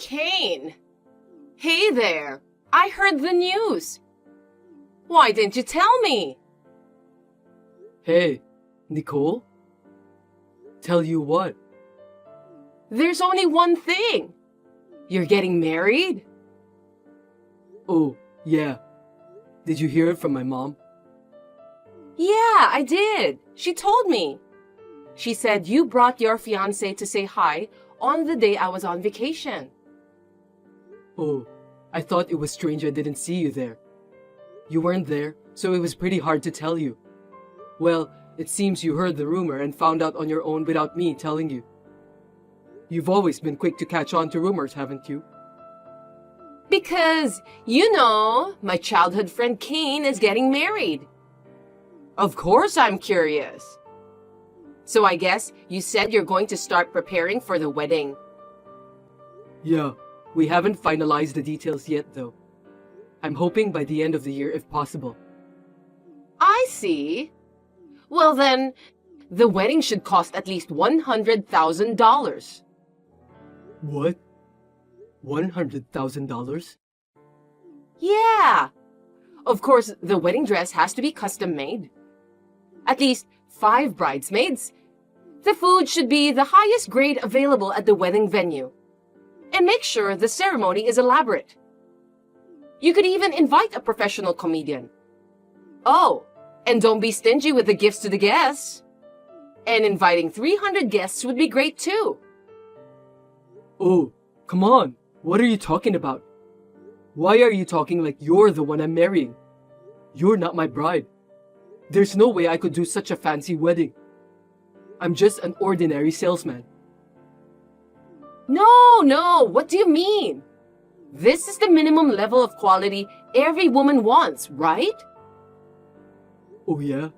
Kane! Hey there! I heard the news! Why didn't you tell me? Hey, Nicole? Tell you what? There's only one thing. You're getting married? Oh, yeah. Did you hear it from my mom? Yeah, I did. She told me. She said you brought your fiancé to say hi on the day I was on vacation. Oh, I thought it was strange I didn't see you there. You weren't there, so it was pretty hard to tell you. Well, it seems you heard the rumor and found out on your own without me telling you. You've always been quick to catch on to rumors, haven't you? Because, my childhood friend Kane is getting married. Of course I'm curious. So I guess you said you're going to start preparing for the wedding. Yeah, we haven't finalized the details yet though. I'm hoping by the end of the year if possible. I see. Well then, the wedding should cost at least $100,000. What? $100,000? Yeah. Of course, the wedding dress has to be custom made. At least 5 bridesmaids. The food should be the highest grade available at the wedding venue. And make sure the ceremony is elaborate. You could even invite a professional comedian. Oh, and don't be stingy with the gifts to the guests. And inviting 300 guests would be great too. Oh, come on. What are you talking about? Why are you talking like you're the one I'm marrying? You're not my bride. There's no way I could do such a fancy wedding. I'm just an ordinary salesman. No, what do you mean? This is the minimum level of quality every woman wants, right? Oh yeah?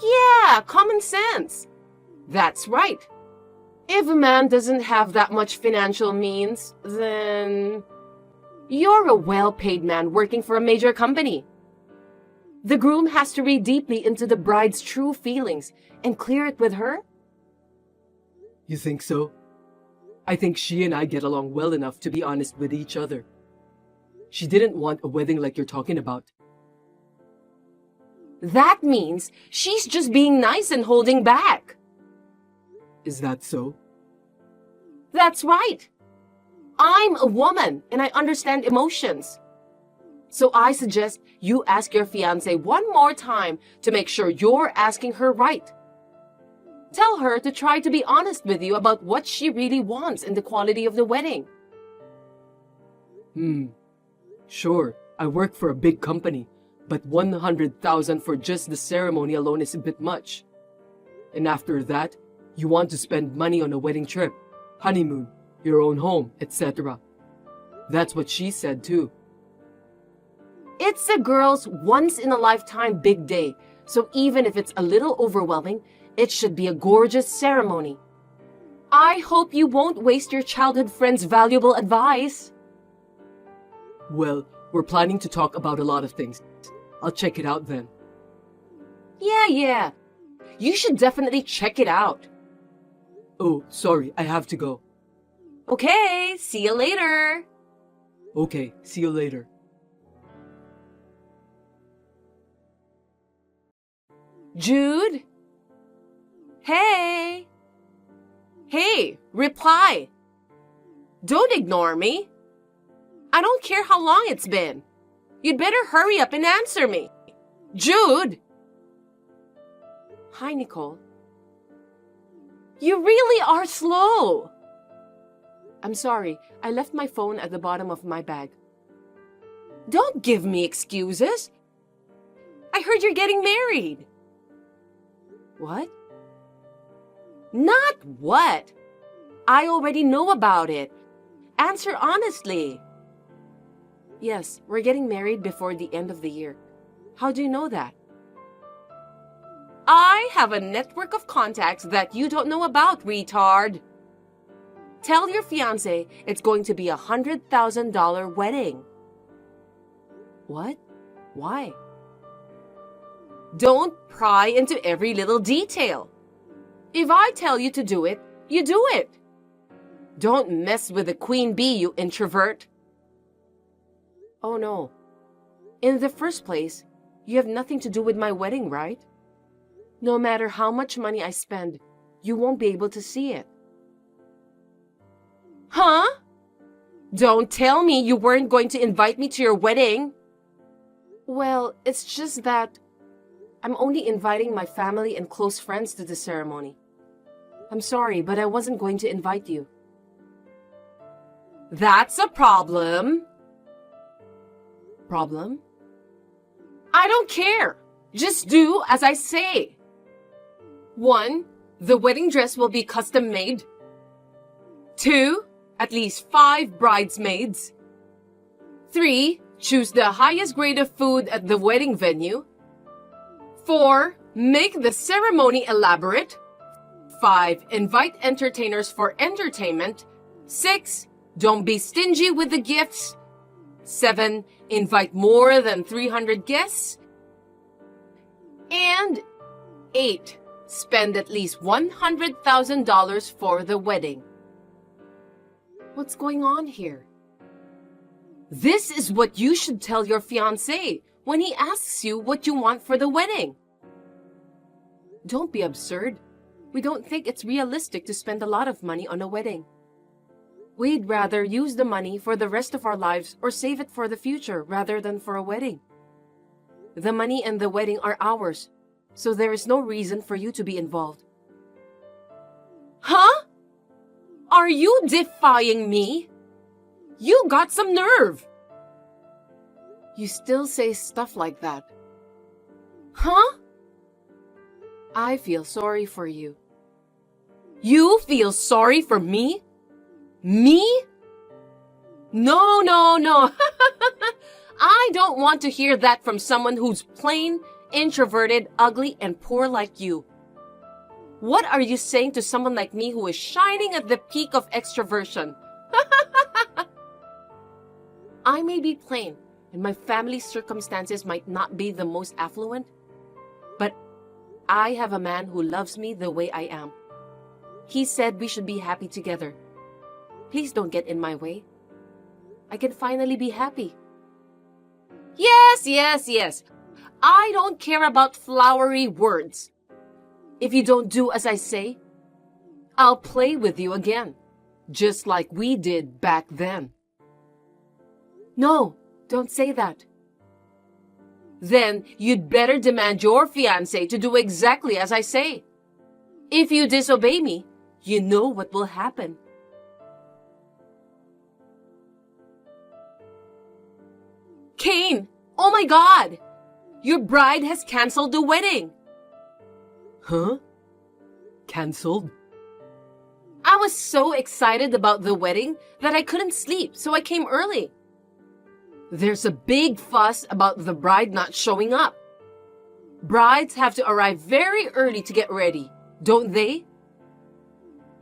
Yeah, common sense. That's right. If a man doesn't have that much financial means, then you're a well-paid man working for a major company. The groom has to read deeply into the bride's true feelings and clear it with her. You think so? I think she and I get along well enough to be honest with each other. She didn't want a wedding like you're talking about. That means she's just being nice and holding back. Is that so? That's right. I'm a woman and I understand emotions. So I suggest you ask your fiancé one more time to make sure you're asking her right. Tell her to try to be honest with you about what she really wants in the quality of the wedding. Sure, I work for a big company, but $100,000 for just the ceremony alone is a bit much. And after that, you want to spend money on a wedding trip, honeymoon, your own home, etc. That's what she said too. It's a girl's once-in-a-lifetime big day, so even if it's a little overwhelming, it should be a gorgeous ceremony. I hope you won't waste your childhood friend's valuable advice. Well, we're planning to talk about a lot of things. I'll check it out then. Yeah. You should definitely check it out. Oh, sorry, I have to go. Okay, see you later. Okay, see you later. Jude? Hey, reply. Don't ignore me. I don't care how long it's been. You'd better hurry up and answer me. Jude! Hi, Nicole. You really are slow. I'm sorry, I left my phone at the bottom of my bag. Don't give me excuses. I heard you're getting married. What? Not what? I already know about it. Answer honestly. Yes, we're getting married before the end of the year. How do you know that? I have a network of contacts that you don't know about, retard. Tell your fiancé it's going to be $100,000 wedding. What? Why? Don't pry into every little detail. If I tell you to do it, you do it. Don't mess with the queen bee, you introvert. Oh no. In the first place, you have nothing to do with my wedding, right? No matter how much money I spend, you won't be able to see it. Huh? Don't tell me you weren't going to invite me to your wedding. Well, it's just that I'm only inviting my family and close friends to the ceremony. I'm sorry, but I wasn't going to invite you. That's a problem. Problem? I don't care. Just do as I say. 1. The wedding dress will be custom made. 2. At least 5 bridesmaids. 3. Choose the highest grade of food at the wedding venue. 4. Make the ceremony elaborate. 5. Invite entertainers for entertainment. 6. Don't be stingy with the gifts. 7. Invite more than 300 guests. And 8. Spend at least $100,000 for the wedding. What's going on here? This is what you should tell your fiancé when he asks you what you want for the wedding. Don't be absurd. We don't think it's realistic to spend a lot of money on a wedding. We'd rather use the money for the rest of our lives or save it for the future rather than for a wedding. The money and the wedding are ours, so there is no reason for you to be involved. Huh? Are you defying me? You got some nerve. You still say stuff like that. Huh? I feel sorry for you. You feel sorry for me? Me? No, no, no. I don't want to hear that from someone who's plain, introverted, ugly, and poor like you. What are you saying to someone like me who is shining at the peak of extroversion? I may be plain, and my family's circumstances might not be the most affluent, but I have a man who loves me the way I am. He said we should be happy together. Please don't get in my way. I can finally be happy. Yes, yes, yes. I don't care about flowery words. If you don't do as I say, I'll play with you again, just like we did back then. No, don't say that. Then you'd better demand your fiancé to do exactly as I say. If you disobey me, you know what will happen. Cain! Oh my God! Your bride has canceled the wedding! Huh? Cancelled? I was so excited about the wedding that I couldn't sleep, so I came early. There's a big fuss about the bride not showing up. Brides have to arrive very early to get ready, don't they?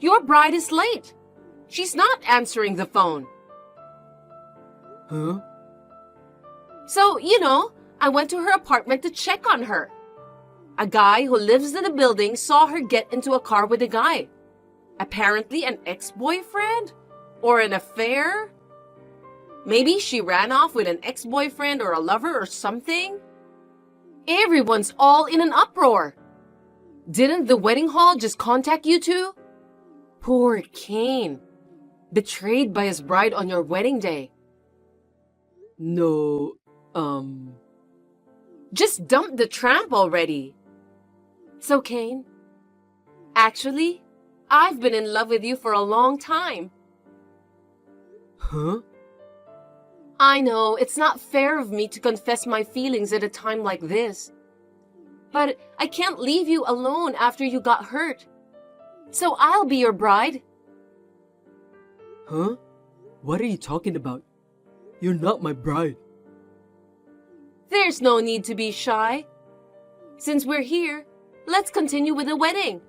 Your bride is late. She's not answering the phone. Huh? So, I went to her apartment to check on her. A guy who lives in the building saw her get into a car with a guy. Apparently an ex-boyfriend? Or an affair? Maybe she ran off with an ex-boyfriend or a lover or something? Everyone's all in an uproar. Didn't the wedding hall just contact you two? Poor Cain. Betrayed by his bride on your wedding day. No, Just dump the tramp already. So, Cain, actually, I've been in love with you for a long time. Huh? I know it's not fair of me to confess my feelings at a time like this. But I can't leave you alone after you got hurt. So I'll be your bride. Huh? What are you talking about? You're not my bride. There's no need to be shy. Since we're here, let's continue with the wedding.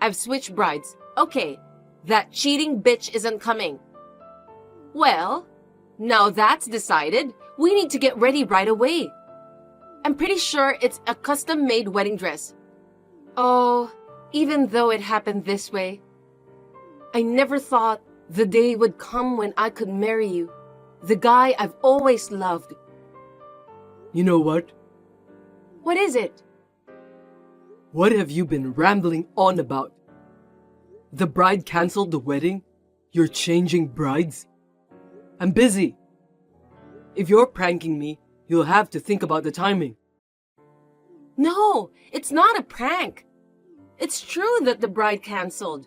I've switched brides. Okay, that cheating bitch isn't coming. Well, now that's decided, we need to get ready right away. I'm pretty sure it's a custom-made wedding dress. Oh, even though it happened this way, I never thought the day would come when I could marry you, the guy I've always loved. You know what? What is it? What have you been rambling on about? The bride canceled the wedding? You're changing brides? I'm busy. If you're pranking me, you'll have to think about the timing. No, it's not a prank. It's true that the bride canceled.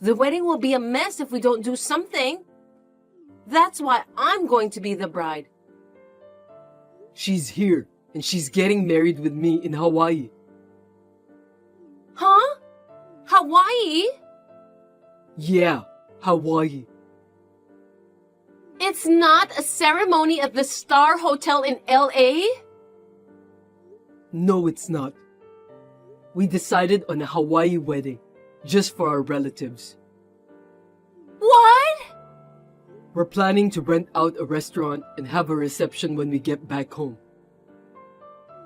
The wedding will be a mess if we don't do something. That's why I'm going to be the bride. She's here, and she's getting married with me in Hawaii. Huh? Hawaii? Yeah, Hawaii. It's not a ceremony at the Star Hotel in LA? No, it's not. We decided on a Hawaii wedding, just for our relatives. What? We're planning to rent out a restaurant and have a reception when we get back home.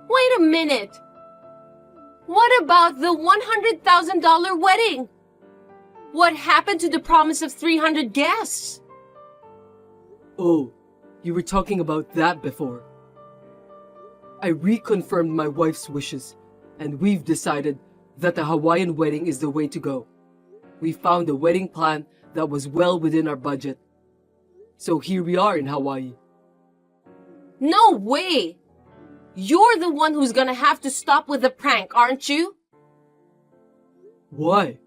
Wait a minute. What about the $100,000 wedding? What happened to the promise of 300 guests? Oh, you were talking about that before. I reconfirmed my wife's wishes, and we've decided that the Hawaiian wedding is the way to go. We found a wedding plan that was well within our budget. So here we are in Hawaii. No way! You're the one who's gonna have to stop with the prank, aren't you? Why?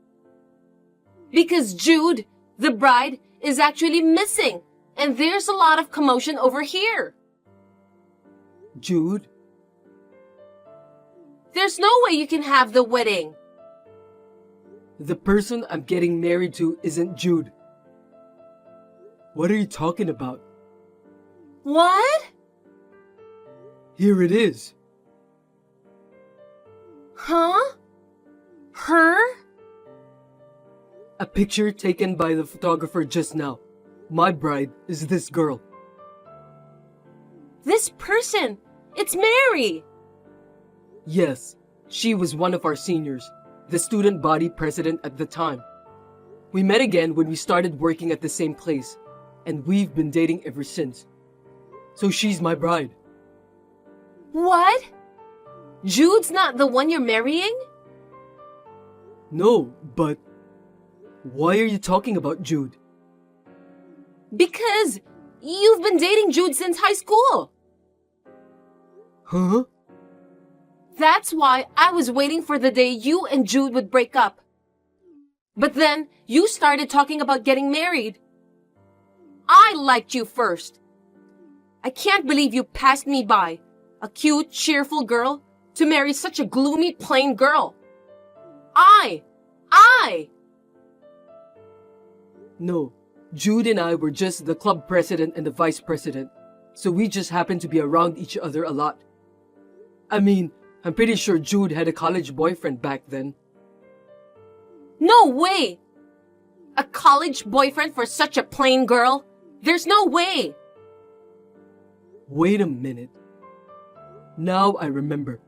Because Jude, the bride, is actually missing, and there's a lot of commotion over here. Jude? There's no way you can have the wedding. The person I'm getting married to isn't Jude. What are you talking about? What? Here it is. Huh? Her? A picture taken by the photographer just now. My bride is this girl. This person. It's Mary. Yes, she was one of our seniors, the student body president at the time. We met again when we started working at the same place, and we've been dating ever since. So she's my bride. What? Jude's not the one you're marrying? No, but why are you talking about Jude? Because you've been dating Jude since high school. Huh? That's why I was waiting for the day you and Jude would break up. But then you started talking about getting married. I liked you first. I can't believe you passed me by, a cute, cheerful girl, to marry such a gloomy, plain girl. I! No, Jude and I were just the club president and the vice president, so we just happened to be around each other a lot. I mean, I'm pretty sure Jude had a college boyfriend back then. No way! A college boyfriend for such a plain girl? There's no way! Wait a minute. Now I remember.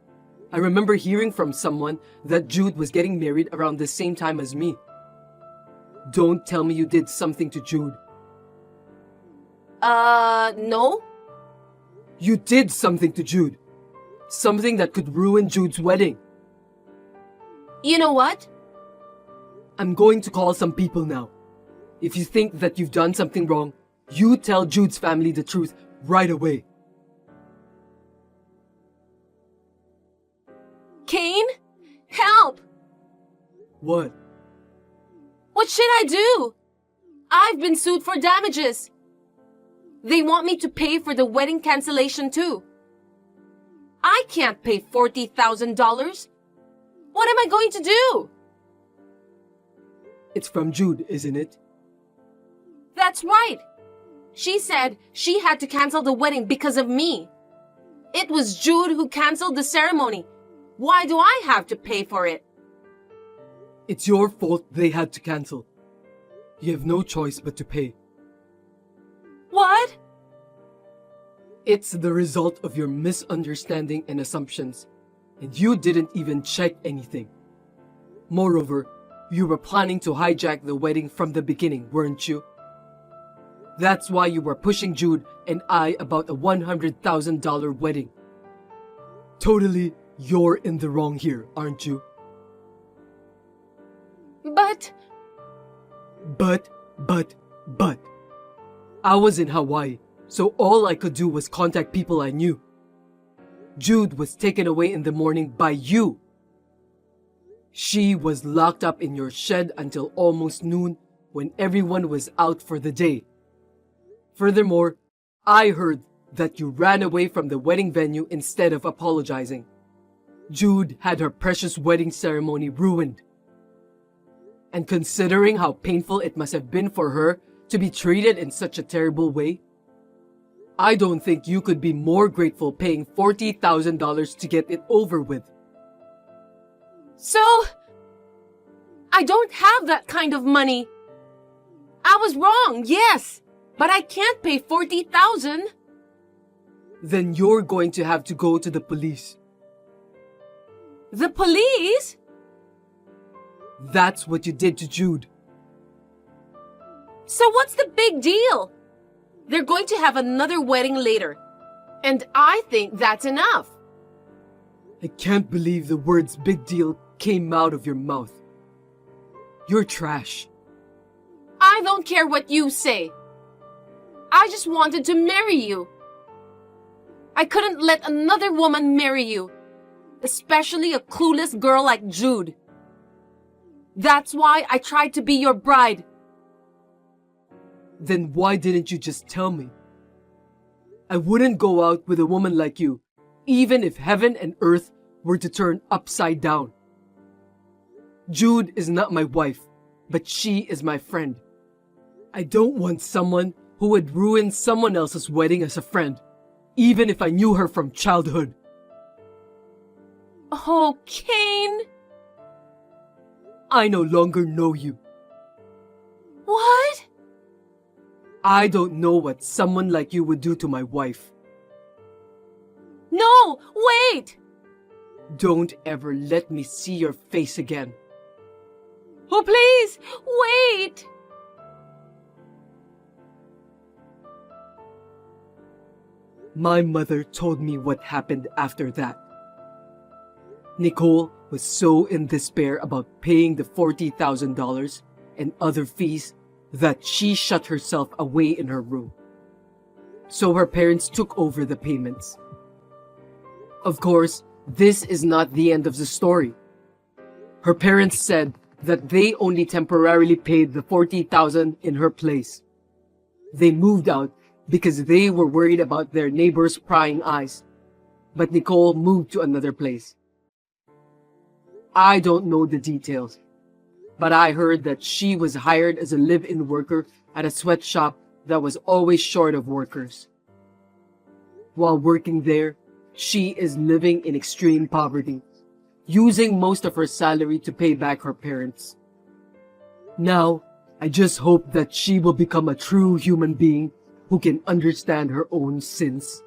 I remember hearing from someone that Jude was getting married around the same time as me. Don't tell me you did something to Jude. No? You did something to Jude. Something that could ruin Jude's wedding. You know what? I'm going to call some people now. If you think that you've done something wrong, you tell Jude's family the truth right away. Kane? Help! What? What should I do? I've been sued for damages. They want me to pay for the wedding cancellation too. I can't pay $40,000. What am I going to do? It's from Jude, isn't it? That's right. She said she had to cancel the wedding because of me. It was Jude who canceled the ceremony. Why do I have to pay for it? It's your fault they had to cancel. You have no choice but to pay. What? It's the result of your misunderstanding and assumptions, and you didn't even check anything. Moreover, You were planning to hijack the wedding from the beginning, weren't you? That's why you were pushing Jude and I about a $100,000 wedding. Totally, you're in the wrong here, aren't you? But But. I was in Hawaii, so all I could do was contact people I knew. Jude was taken away in the morning by you. She was locked up in your shed until almost noon when everyone was out for the day. Furthermore, I heard that you ran away from the wedding venue instead of apologizing. Jude had her precious wedding ceremony ruined. And considering how painful it must have been for her to be treated in such a terrible way, I don't think you could be more grateful paying $40,000 to get it over with. so, I don't have that kind of money. I was wrong, yes, but I can't pay $40,000. Then you're going to have to go to the police. The police? That's what you did to Jude. So what's the big deal? They're going to have another wedding later. And I think that's enough. I can't believe the words big deal came out of your mouth. You're trash. I don't care what you say. I just wanted to marry you. I couldn't let another woman marry you, especially a clueless girl like Jude. That's why I tried to be your bride. Then why didn't you just tell me? I wouldn't go out with a woman like you, even if heaven and earth were to turn upside down. Jude is not my wife, but she is my friend. I don't want someone who would ruin someone else's wedding as a friend, even if I knew her from childhood. Oh, Kane. I no longer know you. What? I don't know what someone like you would do to my wife. No, wait. Don't ever let me see your face again. Oh, please, wait. My mother told me what happened after that. Nicole was so in despair about paying the $40,000 and other fees that she shut herself away in her room. So her parents took over the payments. Of course, this is not the end of the story. Her parents said that they only temporarily paid the $40,000 in her place. They moved out because they were worried about their neighbors' prying eyes. But Nicole moved to another place. I don't know the details, but I heard that she was hired as a live-in worker at a sweatshop that was always short of workers. While working there, she is living in extreme poverty, using most of her salary to pay back her parents. Now, I just hope that she will become a true human being who can understand her own sins.